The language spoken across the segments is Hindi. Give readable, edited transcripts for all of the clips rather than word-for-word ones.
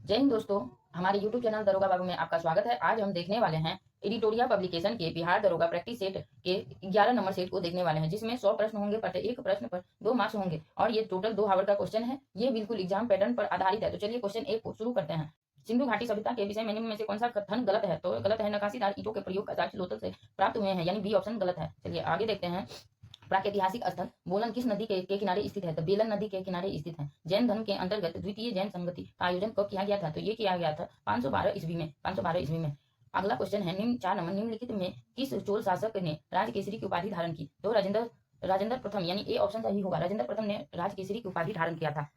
जय हिंद दोस्तों। हमारे YouTube चैनल दरोगा बाबू में आपका स्वागत है। आज हम देखने वाले हैं एडिटोरिया पब्लिकेशन के बिहार दरोगा प्रैक्टिस सेट के 11 नंबर सेट को देखने वाले हैं, जिसमें 100 प्रश्न होंगे। प्रत्येक प्रश्न पर 2 मार्क्स होंगे और ये टोटल 2 हावर का क्वेश्चन है। ये बिल्कुल एग्जाम पैटर्न पर आधारित है। तो चलिए क्वेश्चन 1 को शुरू करते हैं। सिंधु घाटी सभ्यता के विषय में निम्न में से कौन सा कथन गलत है? तो गलत है, नकाशीदार ईंटों के प्रयोग का साक्ष्य लोथल से प्राप्त हुए हैं, यानी बी ऑप्शन गलत है। चलिए आगे देखते हैं। प्रागैतिहासिक स्थल बोलन किस नदी के किनारे स्थित है? तो बेलन नदी के किनारे स्थित है। जैन धर्म के अंतर्गत द्वितीय जैन संगति का आयोजन कब किया गया था? तो ये किया गया था 512 ईस्वी में। 512 ईस्वी में। अगला क्वेश्चन है, निम्न 4 नंबर, निम्नलिखित में किस चोल शासक ने राजकेसरी की उपाधि धारण की? तो राजेंद्र प्रथम, यानी ए ऑप्शन सही होगा। राजेंद्र प्रथम ने राजकेसरी की उपाधि धारण किया था।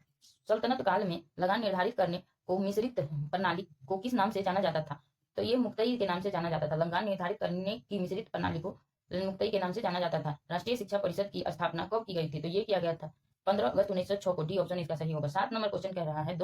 सल्तनत काल में लगान निर्धारित करने को मिश्रित प्रणाली को किस नाम से जाना जाता था? तो ये मुक्तई के नाम से जाना जाता था। लगान निर्धारित करने की मिश्रित प्रणाली को मुक्तई के नाम से जाना जाता था। राष्ट्रीय शिक्षा परिषद की स्थापना कब की गई थी? तो ये किया गया था 15 अगस्त 1906 को। डी ऑप्शन इसका सही होगा। 7 नंबर क्वेश्चन कह रहा है,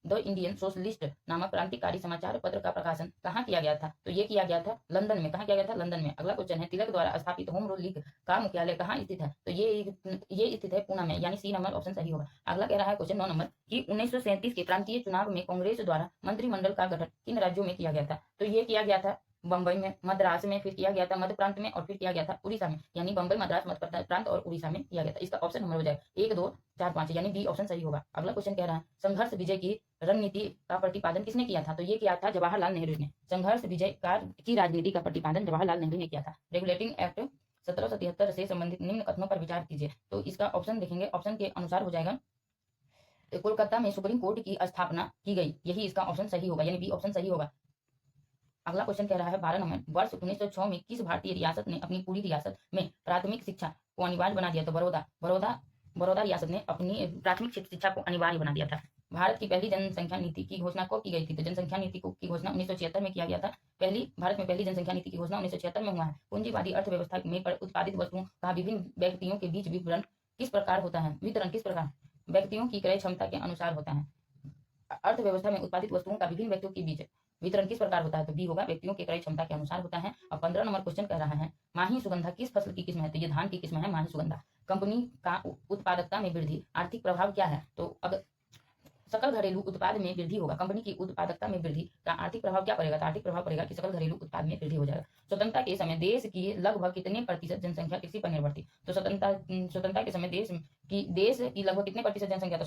द इंडियन सोशलिस्ट नामक क्रांतिकारी समाचार पत्र का प्रकाशन कहाँ किया गया था? तो ये किया गया था लंदन में। कहाँ किया गया था? लंदन में। अगला क्वेश्चन है, तिलक द्वारा स्थापित होम रूल लीग का मुख्यालय कहाँ स्थित है? तो ये स्थित है पूना में, यानी सी नंबर ऑप्शन सही होगा। अगला कह रहा है क्वेश्चन 9 नंबर कि 1937 के प्रांतीय चुनाव में कांग्रेस द्वारा मंत्रिमंडल का गठन किन राज्यों में किया गया था? तो ये किया गया था बंबई में, मद्रास में, फिर किया गया था मध्य प्रांत में और फिर किया गया था उड़ीसा में, यानी बंबई, मद्रास, मध्य प्रांत और उड़ीसा में किया गया था। इसका ऑप्शन नंबर हो जाएगा 1, 2, 4, 5, यानी डी ऑप्शन सही होगा। अगला क्वेश्चन कह रहा है, संघर्ष विजय की रणनीति का प्रतिपादन किसने किया था? तो ये किया था जवाहरलाल नेहरू ने। संघर्ष विजय की राजनीति का प्रतिपादन जवाहरलाल नेहरू ने किया था। रेगुलेटिंग एक्ट 1773 से संबंधित निम्न कथनों पर विचार कीजिए। तो इसका ऑप्शन देखेंगे, ऑप्शन के अनुसार हो जाएगा कोलकाता में सुप्रीम कोर्ट की स्थापना की गई, यही इसका ऑप्शन सही होगा, यानी बी ऑप्शन सही होगा। अगला क्वेश्चन कह रहा है 12 नंबर, वर्ष 1906 में किस भारतीय रियासत ने अपनी पूरी रियासत में प्राथमिक शिक्षा को अनिवार्य बना दिया? तो बड़ौदा रियासत ने अपनी प्राथमिक शिक्षा को अनिवार्य बना दिया था। भारत की पहली जनसंख्या नीति की घोषणा कब की गई थी? तो जनसंख्या नीति की घोषणा 1976 में किया गया था। भारत में पहली जनसंख्या नीति की घोषणा 1976 में हुआ है। पूंजीवादी अर्थव्यवस्था में उत्पादित वस्तुओं का विभिन्न व्यक्तियों के बीच वितरण किस प्रकार होता है? व्यक्तियों की क्रय क्षमता के अनुसार होता है। अर्थव्यवस्था में उत्पादित वस्तुओं का विभिन्न व्यक्तियों के बीच वितरण किस प्रकार होता है? तो बी होगा, व्यक्तियों के क्रय क्षमता के अनुसार होता है। और 15 नंबर क्वेश्चन कह रहा है, माही सुगंधा किस फसल की किस्म है? तो ये धान की किस्म है माही सुगंधा। कंपनी का उत्पादकता में वृद्धि आर्थिक प्रभाव क्या है? तो अगर सकल घरेलू उत्पाद में वृद्धि होगा, कंपनी की उत्पादकता में वृद्धि का आर्थिक प्रभाव क्या पड़ेगा? तो आर्थिक प्रभाव पड़ेगा कि सकल घरेलू उत्पाद में वृद्धि हो जाएगा। स्वतंत्रता के समय देश की लगभग कितने प्रतिशत जनसंख्या कृषि पर निर्भर थी? तो स्वतंत्रता के समय देश की लगभग कितने प्रतिशत जनसंख्या? तो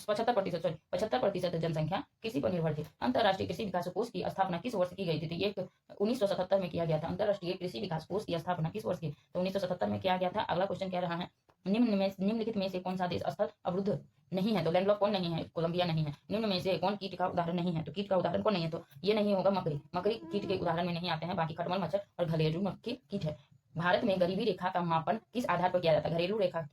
75% जनसंख्या कृषि पर निर्भर थी। अंतर्राष्ट्रीय कृषि विकास कोष की स्थापना किस वर्ष की गई थी? तो ये 1977 में किया गया था। अंतर्राष्ट्रीय कृषि विकास कोष की स्थापना किस वर्ष की? तो 1977 में किया गया था। अगला क्वेश्चन कह रहा है, निम्नलिखित में से कौन सा देश स्थल अवरुद्ध नहीं है? तो लैंडलॉक कौन नहीं है? कोलंबिया नहीं है। निम्न में से कौन कीट का उदाहरण नहीं है? तो कीट का उदाहरण कौन नहीं है? तो ये नहीं होगा मकड़ी कीट के उदाहरण में नहीं आते हैं। बाकी खटमल, मच्छर और घरेलू मक्खी कीट है। भारत में गरीबी रेखा का मापन किस आधार पर किया जाता है?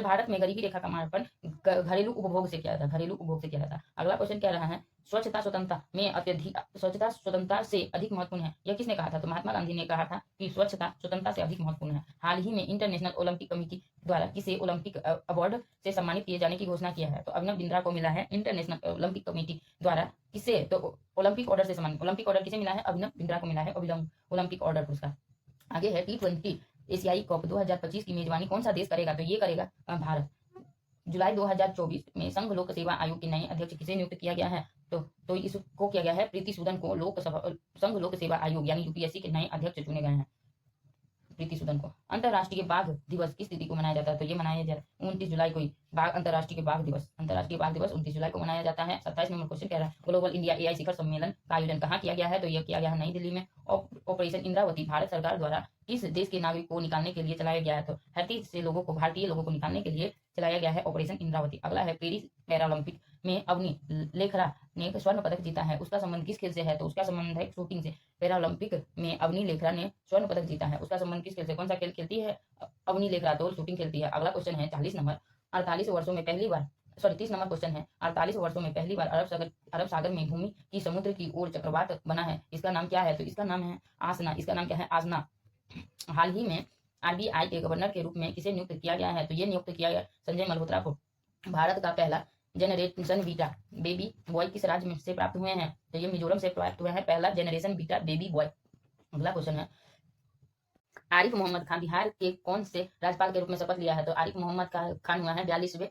भारत में गरीबी रेखा का मापन घरेलू उपभोग से किया जाता है। अगला क्वेश्चन कह रहा है, स्वच्छता स्वतंत्रता से अधिक महत्वपूर्ण है, यह किसने कहा था? तो महात्मा गांधी ने कहा था कि स्वच्छता स्वतंत्रता से अधिक महत्वपूर्ण है। हाल ही में इंटरनेशनल ओलंपिक कमेटी द्वारा किसे ओलंपिक अवार्ड से सम्मानित किए जाने की घोषणा किया है? तो अभिनव बिंद्रा को मिला है इंटरनेशनल ओलंपिक कमेटी द्वारा। किसे? तो ओलंपिक ऑर्डर से सम्मानित। ओलंपिक ऑर्डर किसे मिला है? अभिनव बिंद्रा को मिला है ओलंपिक ऑर्डर पुरस्कार। आगे है T20 एशियाई कप 2025 की मेजबानी कौन सा देश करेगा? तो ये करेगा भारत। जुलाई 2024 में संघ लोक सेवा आयोग के नए अध्यक्ष किसे नियुक्त किया गया है? तो इसको किया गया है प्रीति सूदन को संघ लोक सेवा आयोग यानी यूपीएससी के नए अध्यक्ष चुने गए हैं प्रीति सूदन को। अंतर्राष्ट्रीय बाघ दिवस किस तिथि को मनाया जाता है? तो ये मनाया जाता है 29 जुलाई को ही अंतर्राष्ट्रीय बाघ दिवस 29 जुलाई को मनाया जाता है। 27 नंबर क्वेश्चन कह रहा है, ग्लोबल इंडिया एआई शिखर सम्मेलन का आयोजन कहाँ किया गया है? तो यह किया गया है नई दिल्ली में। ऑपरेशन इंद्रावती भारत सरकार द्वारा किस देश के नागरिक को निकालने के लिए चलाया गया है? तो हैती से भारतीय लोगों को निकालने के लिए चलाया गया है ऑपरेशन इंद्रावती। अगला है, पेरिस पैरालंपिक में अवनी लेखरा ने स्वर्ण पदक जीता है, उसका संबंध किस खेल से है? तो उसका संबंध है शूटिंग से। पैरालंपिक में अवनी लेखरा ने स्वर्ण पदक जीता है, उसका संबंध किस खेल से? कौन सा खेल खेलती है अवनी लेखरा? तो शूटिंग खेलती है। अगला क्वेश्चन है 40 नंबर, 48 वर्षों में पहली बार 30 नंबर क्वेश्चन है, 48 वर्षों में पहली बार अरब सागर में भूमि की समुद्र की ओर चक्रवात बना है, इसका नाम क्या है? तो इसका नाम है आसना। इसका नाम क्या है? आसना। हाल ही में आरबीआई के गवर्नर के रूप में किसे नियुक्त किया गया है? तो ये नियुक्त किया गया संजय मल्होत्रा को। भारत का पहला जनरेशन बीटा बेबी बॉय किस राज्य से प्राप्त हुए हैं? तो ये मिजोरम से प्राप्त हुए हैं, पहला जनरेशन बीटा बेबी बॉय। अगला क्वेश्चन है, आरिफ मोहम्मद खान बिहार के कौन से राज्यपाल के रूप में शपथ लिया है? तो आरिफ मोहम्मद खान हुआ है 42वें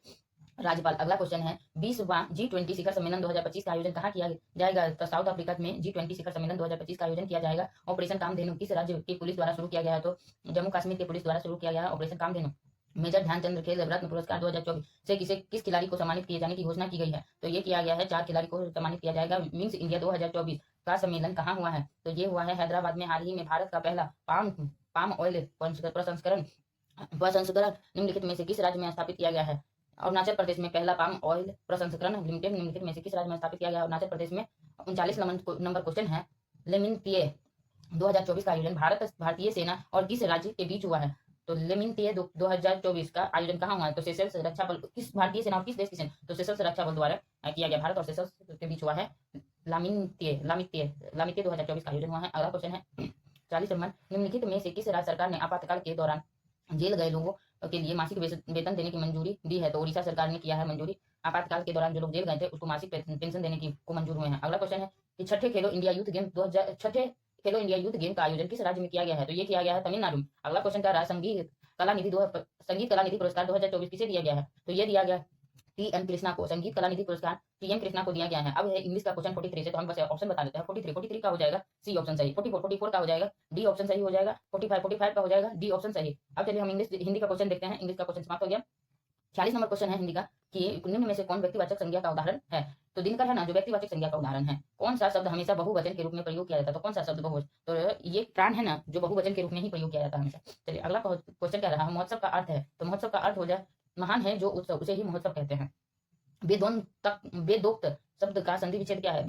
राज्यपाल। अगला क्वेश्चन है 20वां G20 शिखर सम्मेलन 2025 का आयोजन कहाँ किया जाएगा? तो साउथ अफ्रीका में G20 शिखर सम्मेलन 2025 का आयोजन किया जाएगा। ऑपरेशन कामधेनु किस राज्य की पुलिस द्वारा शुरू किया गया है? तो जम्मू कश्मीर की पुलिस द्वारा शुरू किया गया है ऑपरेशन कामधेनु। मेजर ध्यानचंद खेल रत्न पुरस्कार 2024 से किस खिलाड़ी को सम्मानित किए जाने की घोषणा की गई है? तो ये किया गया है 4 खिलाड़ी को सम्मानित किया जाएगा। विंग्स इंडिया 2024 का सम्मेलन कहाँ हुआ है? तो ये हुआ है हैदराबाद में। हाल ही में भारत का पहला पाम ऑयल प्रसंस्करण निम्नलिखित में से किस राज्य में स्थापित किया गया है? अरुणाचल प्रदेश में पहला पाम ऑयल प्रसंस्करण लिमिटेड निम्नलिखित में से किस राज्य में स्थापित किया गया? अरुणाचल प्रदेश में। 39 नंबर क्वेश्चन है लेमिनतीय 2024 का आयोजन भारतीय सेना और किस राज्य के बीच हुआ है? तो लेमिनतीय 2024 का आयोजन कहाँ हुआ है? तो सेशल्स रक्षा बल। किस भारतीय सेना और किस देश की सेना? तो सेशल्स रक्षा बल द्वारा किया गया। भारत और सेशल्स के बीच हुआ है लामितीय 2024 का आयोजन हुआ है। अगला क्वेश्चन है 40 नंबर, निम्नलिखित में से किस राज्य सरकार ने आपातकाल के दौरान जेल गए लोगों के लिए मासिक वेतन देने की मंजूरी दी है? तो ओडिशा सरकार ने किया है मंजूरी। आपातकाल के दौरान जो लोग जेल गए थे उसको मासिक पेंशन देने की को मंजूर हुए हैं। अगला क्वेश्चन है कि छठे खेलो इंडिया यूथ गेम का आयोजन किस राज्य में किया गया है? तो ये किया गया है तमिलनाडु में। अगला क्वेश्चन का संगीत कला निधि पुरस्कार 2024 किसे दिया गया है? तो ये दिया गया टीएम कृष्णा को। संगीत कला निधि पुरस्कार टीएम कृष्णा को दिया गया है। अब है इंग्लिश का क्वेश्चन 43 से, तो हम बस ऑप्शन बता देते हैं। 43 का हो जाएगा सी ऑप्शन सही। 44 का हो जाएगा डी ऑप्शन सही हो जाएगा। 45 का हो जाएगा डी ऑप्शन सही। अब चलिए हम हिंदी का क्वेश्चन देखते हैं। इंग्लिश का क्वेश्चन समाप्त हो गया। 40 नंबर क्वेश्चन है हिंदी का कि निम्न में से कौन व्यक्तिवाचक संज्ञा का उदाहरण है? तो दिनकर है ना जो व्यक्तिवाचक संज्ञा का उदाहरण है। कौन सा शब्द हमेशा बहुवचन के रूप में प्रयोग किया जाता है? तो कौन सा शब्द बहुवचन? तो ये प्राण है ना जो बहुवचन के रूप में ही प्रयोग किया जाता है हमेशा। चलिए अगला क्वेश्चन क्या रहा? महोत्सव का अर्थ है। तो महोत्सव का अर्थ हो जाए महान है जो उत्सव, उसे ही महोत्सव कहते हैं। वेदोक्त शब्द का संधि विच्छेद क्या है?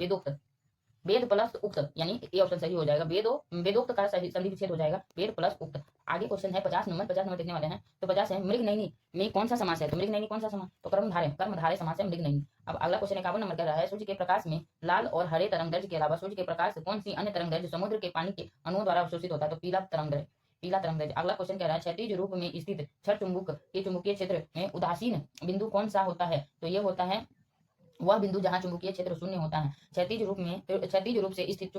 वेद प्लस उक्त, यानी ए ऑप्शन सही हो जाएगा। वेदोक्त का संधि विच्छेद हो जाएगा वेद प्लस उक्त। आगे क्वेश्चन है 50 नंबर देखने वाले हैं। तो 50 है मृगनयनी में कौन सा समास है? तो मृगनयनी कौन सा समास? तो कर्मधारय समास है मृगनयनी। अब अगला क्वेश्चन 51 नंबर कह रहा है सूर्य के प्रकाश में लाल और हरे तरंगदैर्घ्य के अलावा सूर्य के प्रकाश से कौन सी अन्य तरंगदैर्घ्य समुद्र के पानी के अणुओं द्वारा अवशोषित होता है? तो पीला तरंगदैर्घ्य। अगला क्वेश्चन कह रहा है क्षैतिज रूप में स्थित छड़ चुंबक के चुंबकीय क्षेत्र में उदासीन बिंदु कौन सा होता है? तो ये होता है वह बिंदु जहां चुंबकीय क्षेत्र शून्य होता है। क्षैतिज रूप से स्थित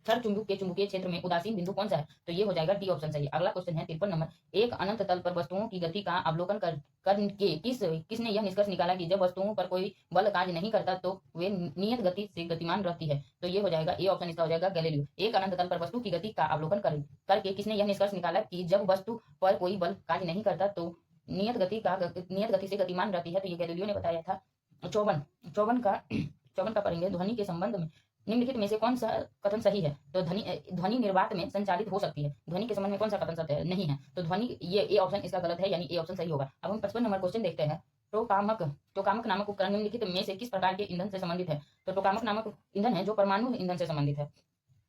छड़ चुंबक के चुंबकीय क्षेत्र में उदासीन बिंदु कौन सा है? तो ये हो जाएगा डी ऑप्शन सही। अगला क्वेश्चन है 53 नंबर, एक अनंत तल पर वस्तुओं की गति का अवलोकन करके किसने यह निष्कर्ष निकाला कि जब वस्तुओं पर कोई बल कार्य नहीं करता तो वे नियत गति से गतिमान रहती है? तो ये हो जाएगा ए ऑप्शन इसका हो जाएगा गैलीलियो। एक अनंत तल पर वस्तु की गति का अवलोकन करके किसने यह निष्कर्ष निकाला कि जब वस्तु पर कोई बल कार्य नहीं करता तो नियत गति से गतिमान रहती है? तो ये गैलीलियो ने बताया था। 54 का पढ़ेंगे ध्वनि के संबंध में निम्नलिखित में से कौन सा कथन सही है? तो ध्वनि निर्वात में संचालित हो सकती है। ध्वनि के संबंध में कौन सा कथन सत्य है? नहीं है। तो ध्वनि ये ए ऑप्शन इसका गलत है, यानी ए ऑप्शन सही होगा। अब हम 55 नंबर क्वेश्चन देखते हैं। टोकामक नामक उपकरण निम्नलिखित में से किस प्रकार के ईंधन से संबंधित है? तो टोकामक नामक ईंधन है जो परमाणु ईंधन से संबंधित है।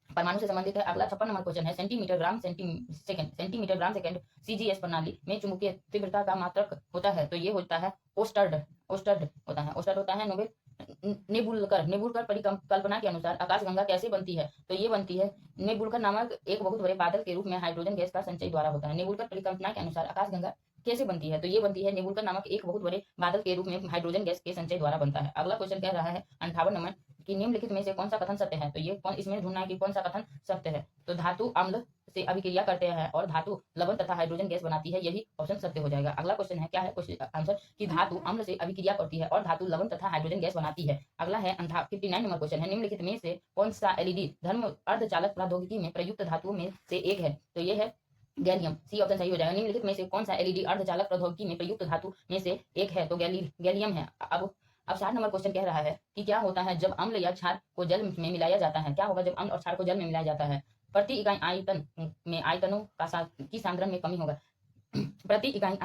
अगला 56 नंबर क्वेश्चन है सेंटीमीटर ग्राम सेकेंड सीजीएस प्रणाली में चुंबकीय तीव्रता का मात्रक होता है? तो ये होता है ओस्टर्ड होता है। नेबुलकर परिकल्पना के अनुसार आकाशगंगा कैसे बनती है? तो ये बनती है नेबुलकर नामक एक बहुत बड़े बादल के रूप में हाइड्रोजन गैस का संचय द्वारा होता है। नेबुलकर परिकल्पना के अनुसार आकाशगंगा कैसे बनती है? तो ये बनती है नेबुलकर नामक एक बहुत बड़े बादल के रूप में हाइड्रोजन गैस के संचय द्वारा बनता है। अगला क्वेश्चन कह रहा है 58 नंबर कि निम्नलिखित में से कौन सा कथन सत्य है? तो ये इसमें ढूंढना है कि कौन सा कथन सत्य है। तो धातु अम्ल से अभिक्रिया करते हैं और धातु लवण तथा हाइड्रोजन गैस बनाती है, यही ऑप्शन सत्य हो जाएगा। अगला क्वेश्चन है क्या है क्वेश्चन आंसर कि धातु अम्ल से अभिक्रिया करती है और धातु लवण तथा हाइड्रोजन गैस बनाती है। अगला है 59 नंबर क्वेश्चन है निम्नलिखित में से कौन सा एलईडी धर्म अर्धचालक प्रौद्योगिकी में प्रयुक्त धातुओं में से एक है? तो ये है गैलियम। सी ऑप्शन सही हो जाएगा। निम्नलिखित में से कौन सा एलईडी अर्धचालक प्रौद्योगिकी में प्रयुक्त धातु में से एक है? तो गैलियम है। अब 60 नंबर क्वेश्चन कह रहा है कि क्या होता है जब अम्ल या क्षार को जल में मिलाया जाता है? क्या होगा जब अम्ल और क्षार को जल में मिलाया जाता है? प्रति इकाई आयतन में आयतनों की सांद्रण में कमी होगा। प्रति इकाई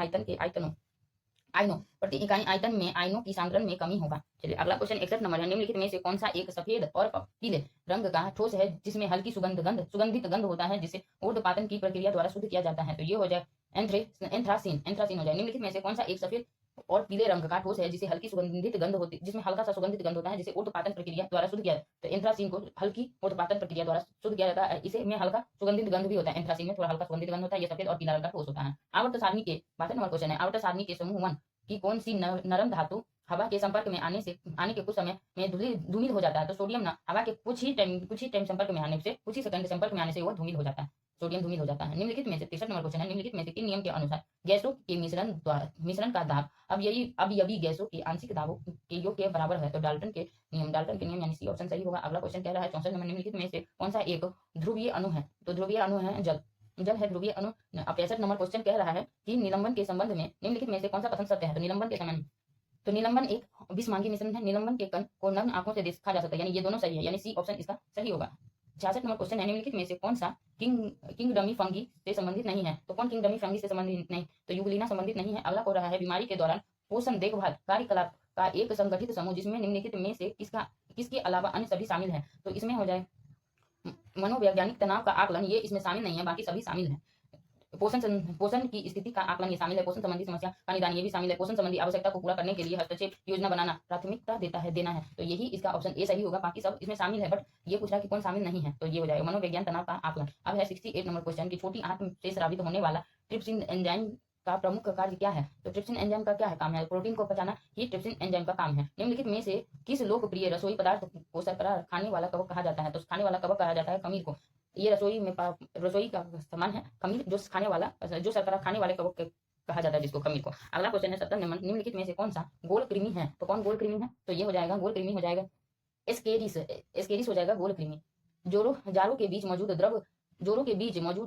आयतन में आयनों की सांद्रण में कमी होगा। चलिए अगला क्वेश्चन 61 नंबर है निम्नलिखित में से कौन सा एक सफेद और पीले रंग का ठोस है जिसमें हल्की सुगंधित गंध होता है जिसे ऊर्ध्वपातन की प्रक्रिया द्वारा शुद्ध किया जाता है? तो ये हो जाए एंथ्रासीन हो जाए। निम्नलिखित में से कौन सा एक सफेद और पीले रंग का ठोस है जिसमें हल्का सा सुगंधित गंध होता है जिसे ऊर्ध्वपातन प्रक्रिया द्वारा शुद्ध किया जाता है? तो एंथ्रासीन को हल्की ऊर्ध्वपातन प्रक्रिया द्वारा शुद्ध किया जाता है। इसे में हल्का सुगंधित गंध भी होता है। एंथ्रासीन में थोड़ा हल्का सुगंधित गंध होता है। ये सफेद और पीला रंग का ठोस होता है। आवर्त सारणी के 62 नंबर क्वेश्चन है आवर्त सारणी के समूह 1 की कौन सी नरम धातु हवा के संपर्क में आने के कुछ समय में धूमिल हो जाता है। तो सोडियम ना हवा के कुछ ही टाइम संपर्क में आने से, कुछ ही सेकंड के संपर्क में आने से वह धूमिल हो जाता है, सोडियम धूमिल हो जाता है। निम्नलिखित में से 63 नंबर क्वेश्चन है, निम्नलिखित में से किन नियम के अनुसार गैसों के मिश्रण का दाब अवयवी गैसों के आंशिक दाबों के योग के बराबर है? तो डाल्टन के नियम यानी सी ऑप्शन सही होगा। अगला क्वेश्चन कह रहा है 64 नंबर, निम्नलिखित में से कौन सा एक ध्रुवीय अणु है? तो ध्रुवीय अणु है जल है ध्रुवीय अणु। 65 नंबर क्वेश्चन कह रहा है कि निलंबन के संबंध में निम्नलिखित में से कौन सा कथन सत्य है? तो निलंबन के संबंध, तो निलंबन एक विषमांगी मिश्रण है। निलंबन के कण को नग्न आंखों से देखा जा सकता है, यानी ये दोनों सही है, यानी सी ऑप्शन इसका सही होगा। 66 नंबर क्वेश्चन है, निम्नलिखित में से कौन सा किंगडमी फंगी से संबंधित नहीं है? तो कौन किंगडमी फंगी से संबंधित नहीं? तो युगलिना संबंधित नहीं है। अगला हो रहा है बीमारी के दौरान पोषण देखभाल कार्यकलाप का एक संगठित समूह जिसमें निम्नलिखित में से किसके अलावा अन्य सभी शामिल है? तो इसमें हो जाए मनोवैज्ञानिक तनाव का आकलन, ये इसमें शामिल नहीं है, बाकी सभी शामिल है। पोषण की स्थिति का आकलन ये शामिल है। पोषण संबंधी समस्या का निदान ये भी शामिल है। पोषण संबंधी आवश्यकता को पूरा करने के लिए हस्तक्षेप योजना बनाना प्राथमिकता देना है। तो यही इसका ऑप्शन ए सही होगा, बाकी सब इसमें शामिल है, बट ये पूछ रहा है कि कौन शामिल नहीं है, तो ये हो जाएगा मनोविज्ञान तनाव का आकलन। अब है 68 नंबर क्वेश्चन की छोटी आंत से स्रावित होने वाला ट्रिप्सिन एंजाइम का प्रमुख कार्य क्या है? तो ट्रिप्सिन एंजाइम का क्या है काम है? प्रोटीन को पचाना ही ट्रिप्सिन एंजाइम का काम है। निम्नलिखित में से किस लोकप्रिय रसोई पदार्थ को शर्करा खाने वाला कवक कहा जाता है? तो खाने वाला कवक कहा जाता है खमीर को। ये रसोई का सामान है खमीर, जो शर्करा खाने वाले कवक कहा जाता है जिसको खमीर को। अगला क्वेश्चन है 70 नंबर, निम्नलिखित में से कौन सा गोल कृमि है? तो कौन गोल कृमि है? तो ये हो जाएगा गोल कृमि हो जाएगा एस्केरिस हो जाएगा गोल कृमि। जारों के बीच मौजूद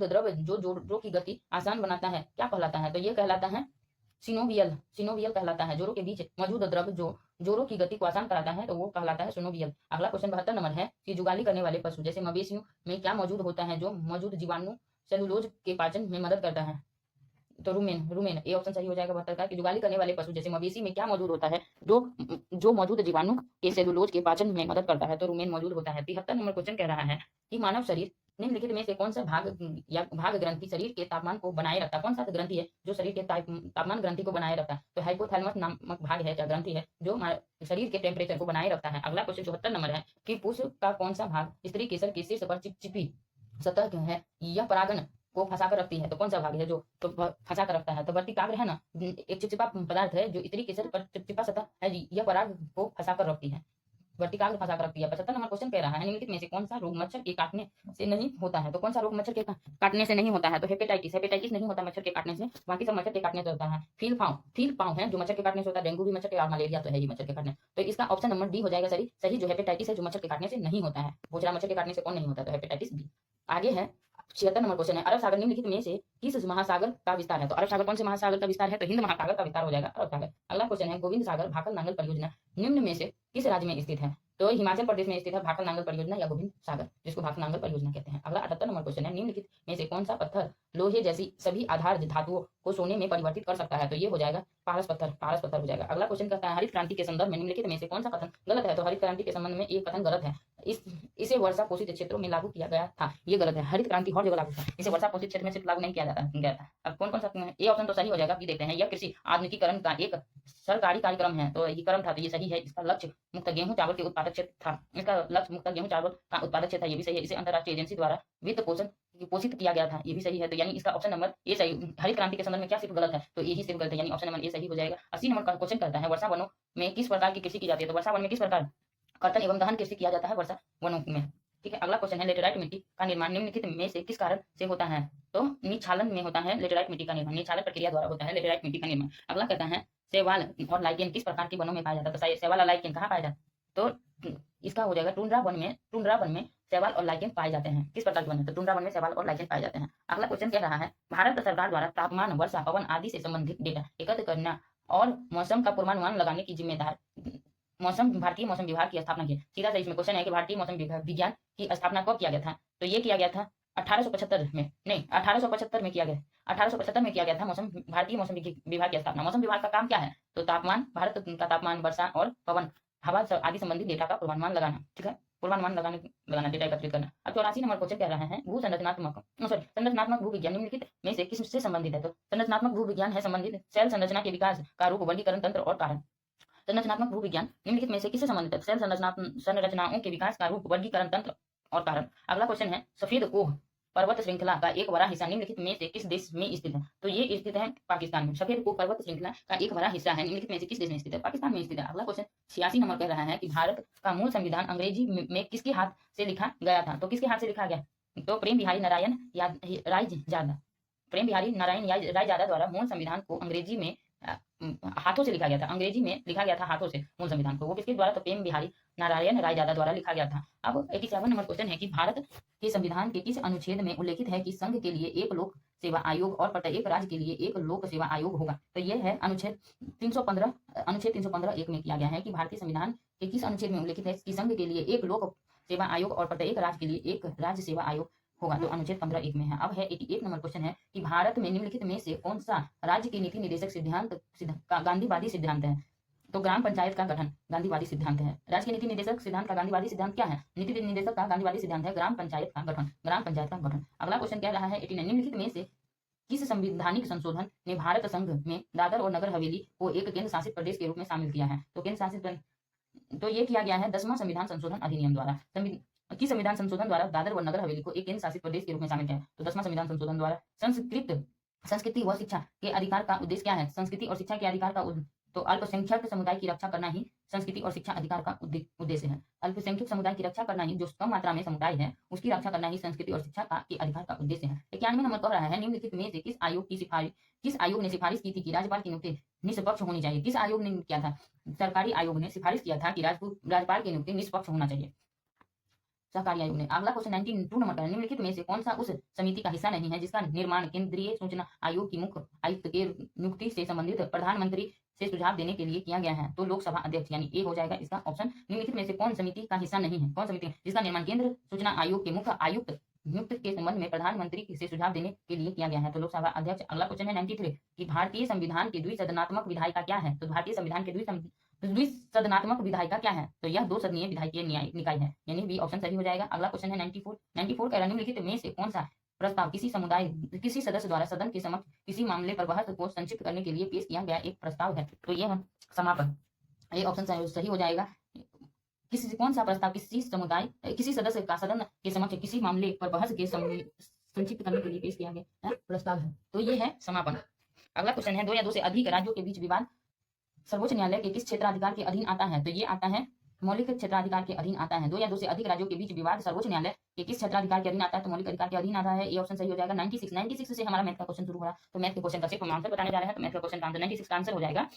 द्रव जो जोड़ों की गति आसान बनाता है क्या कहलाता है? तो ये कहलाता है सिनोवियल कहलाता है। जोड़ों के बीच मौजूद द्रव जो जोड़ों की गति को आसान कराता है, तो वो कहलाता है सिनोवियल। अगला क्वेश्चन 72 नंबर है कि जुगाली करने वाले पशु जैसे मवेशियों में क्या मौजूद होता है जो मौजूद जीवाणु सेलुलोज के पाचन में मदद करता है? तो रूमेन ये ऑप्शन सही हो जाएगा 72 का। कि जुगाली करने वाले पशु जैसे मवेशी में क्या मौजूद होता है जो मौजूद जीवाणु के सेलुलोज के पाचन में मदद करता है? तो रूमेन मौजूद होता है। 73 नंबर क्वेश्चन कह रहा है कि मानव शरीर निम्नलिखित में से कौन सा भाग ग्रंथि शरीर के तापमान को बनाए रखता है? कौन सा ग्रंथि है जो शरीर के तापमान ग्रंथि को बनाए रखता है? तो हाइपोथैलेमस नामक भाग है क्या ग्रंथि है जो शरीर के टेम्परेचर को बनाए रखता है। अगला क्वेश्चन 74 नंबर है कि पुष्प का कौन सा भाग स्त्री केसर के शीर्ष पर चिपचिपी सतह है यह परागण को फंसा कर रखती है? तो कौन सा भाग है जो तो फंसा कर रखता है? तो वर्तिकाग्र है ना, एक चिपचिपा पदार्थ है जो स्त्री केसर पर चिपचिपा सतह है, यह पराग को फंसा कर रखती है, वर्तिकाग्र फंसा कर रखती है। 75 नंबर क्वेश्चन कह रहा है निम्नलिखित में से कौन सा रोग मच्छर के काटने से नहीं होता है? तो कौन सा रोग मच्छर के काटने से नहीं होता है? तो हेपेटाइटिस नहीं होता मच्छर के काटने से, बाकी सब मच्छर के काटने से होता है। फील पाँव है जो मच्छर के काटने से होता है। डेंगू भी मच्छर के, और मलेरिया तो है ही मच्छर के काटने। तो इसका ऑप्शन नंबर डी हो जाएगा सही जो हेपेटाइटिस है जो मच्छर के काटने से नहीं होता है। बोचरा मच्छर के काटने से कौन नहीं होता? तो हेपेटाइटिस बी। आगे है 76 नंबर क्वेश्चन है अरब सागर निम्नलिखित में से किस महासागर का विस्तार है? तो अरब सागर कौन से महासागर का विस्तार है? तो हिंद महासागर का विस्तार हो जाएगा अरब सागर। अगला क्वेश्चन है गोविंद सागर भाकल नांगल परियोजना निम्न में से किस राज्य में स्थित है? तो हिमाचल प्रदेश में स्थित है भाकल नांगल परियोजना या गोविंद सागर, जिसको भाकल नांगल परियोजना कहते हैं। अगला 78 नंबर क्वेश्चन है निम्नलिखित में से कौन सा पत्थर लोहे जैसी सभी आधार धातुओं को सोने में परिवर्तित कर सकता है? तो ये हो जाएगा पारस पत्थर हो जाएगा। अगला क्वेश्चन कहता है हरित क्रांति के संदर्भ में निम्नलिखित में से कौन सा कथन गलत है? तो हरित क्रांति के संबंध में एक कथन गलत है, इसे वर्षा पोषित क्षेत्रों में लागू किया गया था, ये गलत है। हरित क्रांति हर जगह लागू था, इसे वर्षा पोषित क्षेत्र में सिर्फ लागू नहीं किया गया था। अब कौन सा ये ऑप्शन तो सही हो जाएगा, भी देखते हैं। यह कृषि आधुनिकीकरण का एक सरकारी कार्यक्रम है, तो ये क्रम था, तो ये सही है। इसका लक्ष्य मुक्त गेहूं चावल के उत्पादक क्षेत्र था, इसका लक्ष्य मुक्त गेहूं चावल का उत्पादक क्षेत्र था, ये भी सही है। इसे अंतर्राष्ट्रीय एजेंसी द्वारा वित्त पोषित किया गया था, ये भी सही है। तो यानी इसका ऑप्शन नंबर ए सही। हरित क्रांति के संबंध में क्या सिर्फ गलत है? तो यही सिर्फ गलत है, यानी ऑप्शन नंबर ए सही हो जाएगा। 80 नंबर का क्वेश्चन करता है वर्षा वनों में किस प्रकार की कृषि की जाती है? तो वर्षा वन में किस प्रकार कर्तन एवं दहन कृषि किया जाता है वर्षा वनों में, ठीक है। अगला क्वेश्चन है लेटेराइट मिट्टी का निर्माण निम्नलिखित में से किस कारण से होता है? तो निक्षालन में होता है लेटेराइट मिट्टी का निर्माण, निक्षालन प्रक्रिया द्वारा होता है लेटेराइट मिट्टी का निर्माण। अगला कहता है शैवाल और लाइकेन किस प्रकार के वनों में पाया जाता है? तो शैवाल और लाइकेन कहाँ पाया जाता है? तो इसका हो जाएगा टुंड्रा वन में शैवाल और लाइकेन पाए जाते हैं। किस प्रकार के वन है? तो टुंड्रा वन में शैवाल और लाइकेन पाए जाते हैं। अगला क्वेश्चन कह रहा है भारत सरकार द्वारा तापमान, वर्षा, पवन आदि से संबंधित डेटा एकत्र करना और मौसम का पूर्वानुमान लगाने की जिम्मेदार भारतीय मौसम विभाग की स्थापना की। सीधा सा इसमें क्वेश्चन है कि भारतीय मौसम विज्ञान की स्थापना कब किया गया था? तो ये किया गया था 1875 में, नहीं 1875 में किया गया, 1875 में किया गया था भारतीय मौसम विभाग की स्थापना। मौसम विभाग का काम क्या है? तो तापमान, भारत का तापमान, वर्षा और पवन, हवा आदि संबंधित डेटा का पूर्वानुमान लगाना, ठीक है, पूर्वानुमान लगाना डेटा एकत्रित करना। अब 84 नंबर क्वेश्चन कह रहे हैं संरचनात्मक भूविज्ञान निम्नलिखित में से किससे संबंधित है? तो संरचनात्मक भूविज्ञान है संबंधित सेल संरचना के विकास का रूप, वर्गीकरण, तंत्र और कारण। संरचनात्मक भूविज्ञान निम्नलिखित में से किससे संबंधित है? सेल संरचनाओं के विकास का रूप, वर्गीकरण, तंत्र और कारण। अगला क्वेश्चन है सफेद कोह पर्वत श्रृंखला का एक बड़ा हिस्सा निम्नलिखित में से किस देश में स्थित है? तो ये स्थित है पाकिस्तान में। सफेद कुक पर्वत श्रृंखला का एक बड़ा हिस्सा है, निम्नलिखित में से किस देश में स्थित है? पाकिस्तान में स्थित है। अगला क्वेश्चन 86 नंबर कह रहा है कि भारत का मूल संविधान अंग्रेजी में किसके हाथ से लिखा गया था? तो किसके हाथ से लिखा गया? तो प्रेम बिहारी नारायण रायजादा, प्रेम बिहारी नारायण रायजादा द्वारा मूल संविधान को अंग्रेजी में हाथों से लिखा गया था। अंग्रेजी में लिखा गया था हाथों से मूल संविधान को। वो किसके द्वारा? तो प्रेम बिहारी नारायण रायजादा द्वारा लिखा गया था। अब 87 नंबर क्वेश्चन है कि भारत के संविधान के किस अनुच्छेद में उल्लेखित है कि संघ के लिए एक लोक सेवा आयोग और प्रत्येक राज्य के लिए एक लोक सेवा आयोग होगा? तो यह है अनुच्छेद 315। अनुच्छेद 315 एक में किया गया है कि भारतीय संविधान के किस अनुच्छेद में उल्लेखित है कि संघ के लिए एक लोक सेवा आयोग और प्रत्येक राज्य के लिए एक राज्य सेवा आयोग होगा? तो अनुच्छेद 15(1) में है। अब है 88 नंबर क्वेश्चन है कि भारत में निम्नलिखित में से कौन सा राज्य की नीति निर्देशक सिद्धांत का गांधीवादी सिद्धांत है? तो ग्राम पंचायत का गठन गांधीवादी सिद्धांत है। राज्य के नीति निर्देशक सिद्धांत का गांधीवादी सिद्धांत क्या है? नीति निर्देशक का गांधीवादी सिद्धांत है ग्राम पंचायत का गठन, ग्राम पंचायत का गठन। अगला क्वेश्चन क्या रहा है 89, निम्नलिखित में से किस संवैधानिक संशोधन ने भारत संघ में दादर और नगर हवेली को एक केंद्र शासित प्रदेश के रूप में शामिल किया है? तो केंद्र शासित तो ये किया गया है 10वां संविधान संशोधन अधिनियम द्वारा। किस संविधान संशोधन द्वारा दादर व नगर हवेली को एक केंद्र शासित प्रदेश के रूप में शामिल किया? तो 10वां संविधान संशोधन द्वारा। संस्कृति व शिक्षा के अधिकार का उद्देश्य क्या है? संस्कृति और शिक्षा के अधिकार का तो अल्पसंख्यक समुदाय की रक्षा करना ही संस्कृति और शिक्षा अधिकार का उद्देश्य है। अल्पसंख्यक समुदाय की रक्षा करना ही, जो कम मात्रा में समुदाय है उसकी रक्षा करना ही संस्कृति और शिक्षा के अधिकार का उद्देश्य है। 91 नंबर कह रहा है निम्नलिखित में से किस आयोग ने सिफारिश की थी कि राज्यपाल की नियुक्ति निष्पक्ष होनी चाहिए? किस आयोग ने किया था? सरकारी आयोग ने सिफारिश किया था कि राज्यपाल की नियुक्ति निष्पक्ष होना चाहिए, सरकारी आयोग ने। अगला क्वेश्चन 92 नंबर का, निम्नलिखित में से कौन सा उस समिति का हिस्सा नहीं है जिसका निर्माण केंद्रीय सूचना आयोग की मुख्य आयुक्त के नियुक्ति से संबंधित प्रधानमंत्री से सुझाव देने के लिए किया गया है? तो लोकसभा अध्यक्ष, यानी ए हो जाएगा इसका ऑप्शन। निम्नलिखित में से कौन समिति का हिस्सा नहीं है? कौन समिति जिसका निर्माण केंद्र सूचना आयोग के मुख्य आयुक्त नियुक्त के संबंध में प्रधानमंत्री से सुझाव देने के लिए किया गया है? तो लोकसभा अध्यक्ष। अगला क्वेश्चन है 93 कि भारतीय संविधान की द्विसदनात्मक विधायिका क्या है? तो भारतीय संविधान के द्विसदनात्मक विधायिका क्या है? तो यह 2 सदनीय विधायकीय निकाय है, यानी बी ऑप्शन सही हो जाएगा। अगला क्वेश्चन है 94 का, निम्नलिखित में से कौन सा प्रस्ताव किसी सदस्य द्वारा सदन के समक्ष किसी मामले पर बहस को संक्षिप्त करने के लिए पेश किया गया एक प्रस्ताव है? तो यह समापन, ये ऑप्शन सही हो जाएगा। कौन सा प्रस्ताव किसी सदस्य का सदन के समक्ष किसी मामले पर बहस के संक्षिप्त करने के लिए पेश किया गया प्रस्ताव है? तो ये है समापन। अगला क्वेश्चन है 2 या 2 से अधिक राज्यों के बीच विवाद सर्वोच्च न्यायालय के किस क्षेत्राधिकार के अधीन आता है? तो ये आता है मौलिक क्षेत्राधिकार के अधीन आता है। 2 या 2 से अधिक राज्यों के बीच विवाद सर्वोच्च न्यायालय के किस क्षेत्राधिकार के अधीन आता है? तो मौलिक अधिकार के अधीन आता है। ये ऑप्शन सही हो जाएगा। 96 से हमारा मैथ का क्वेश्चन शुरू हो रहा। तो मैथ के क्वेश्चन का सिर्फ हम आंसर बताने जा रहे हैं। तो मैथ का क्वेश्चन का आंसर 96 का आंसर हो जाएगा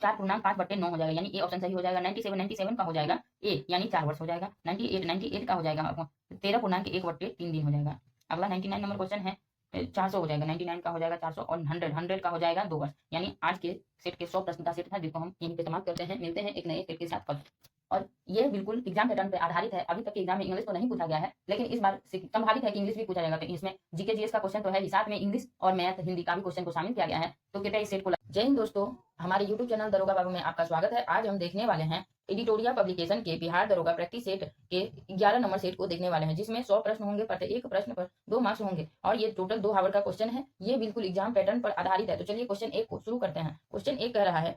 4/5/9 हो जाएगा, यानी ए ऑप्शन सही हो जाएगा। 97 का हो जाएगा ए, यानी 4 वर्ष हो जाएगा। 98 का हो जाएगा 13/1/3 दिन हो जाएगा। अगला 99 नंबर क्वेश्चन है 400 हो जाएगा। 99 का हो जाएगा 400 और 100 का हो जाएगा 2 वर्ष। यानी आज के सेट के 100 प्रश्न का सेट था, जिसको हम यहीं पे समाप्त करते हैं। मिलते हैं एक नए सेट के साथ कल। और ये बिल्कुल एग्जाम पैटर्न पर आधारित है। अभी तक के एग्जाम में इंग्लिश तो नहीं पूछा गया है, लेकिन इस बार संभावित है कि इंग्लिश भी पूछा जाएगा। तो इसमें जीके जीएस का क्वेश्चन तो है ही, साथ में इंग्लिश और मैथ हिंदी का भी क्वेश्चन को शामिल किया गया है। तो कृपया इस सेट को। जय हिंद दोस्तों, हमारे YouTube चैनल दरोगा बाबू में आपका स्वागत है। आज हम देखने वाले हैं एडिटोरिया पब्लिकेशन के बिहार दरोगा प्रैक्टिस सेट के 11 नंबर सेट को देखने वाले हैं, जिसमें 100 प्रश्न होंगे। प्रत्येक प्रश्न पर 2 मार्क्स होंगे और ये टोटल 2 आवर का क्वेश्चन है। ये बिल्कुल एग्जाम पैटर्न पर आधारित है। तो चलिए क्वेश्चन 1 को शुरू करते हैं। क्वेश्चन 1 कह रहा है